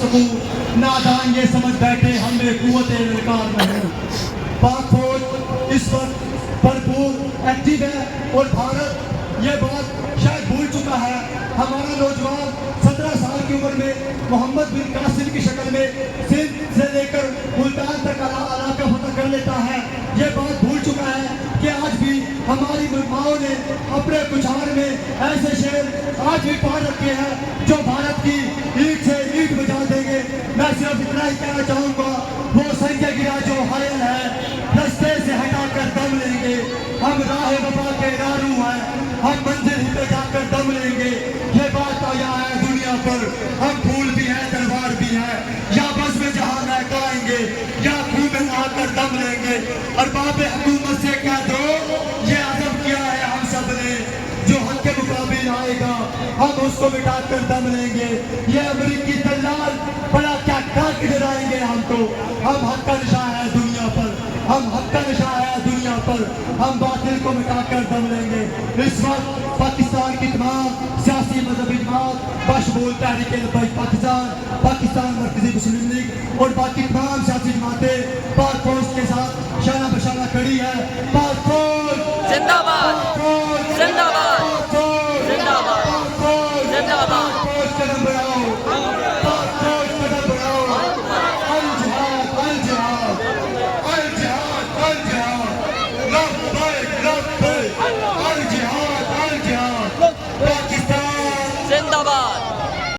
سکون، نادان یہ سمجھ بیٹھے ہمیں قوت انکار نہ ہو۔ پاک فوج اس وقت بھرپور ایکٹیو ہے اور بھارت یہ بات شاید بھول چکا ہے۔ ہمارا نوجوان 17 سال کی عمر میں محمد بن قاسم کی شکل میں سندھ سے لے کر ملتان تک علاقہ فتح کر لیتا ہے۔ یہ بات بھول چکا ہے کہ آج بھی ہماری ماؤں نے اپنے کچھار میں ایسے شعر آج بھی پڑھ رکھے ہیں جو بھارت کی اینٹ سے اینٹ بجا دیں گے۔ میں صرف اتنا ہی کہنا چاہوں گا، وہ سنگ گرا جو حائل ہے رستے سے ہٹا کر دم لیں گے۔ ہم راہ وفا کے راہرو ہیں، ہم منزل ہی پہ جا کر دم لیں گے۔ یہ بات آیا ہے دنیا پر، ہم پھول بھی ہیں تلوار بھی ہیں، یا بس میں جہاں مہکائیں گے یا خون میں آ کر دم لیں گے۔ ارباب حکومت سے کہہ دو یہ عزم کیا ہے ہم سب نے، جو حق کے مقابل آئے گا ہم اس کو مٹا کر دم لیں گے۔ یہ امریکی دلال بڑا کیا کر کے ڈرائیں گے ہم کو، ہم حق کا نشاں ہے دنیا پر، ہم حق کا نشاں ہے دنیا پر، ہم باطل کو مٹا کر دم لیں گے۔ اس وقت پاکستان کی تمام سیاسی مذہبی جماعت بشمول تحریک لبیک پاکستان، پاکستان مرکزی مسلم لیگ اور باقی تمام سیاسی جماعتیں پاک فوج کے ساتھ شانہ بشانہ کھڑی ہے۔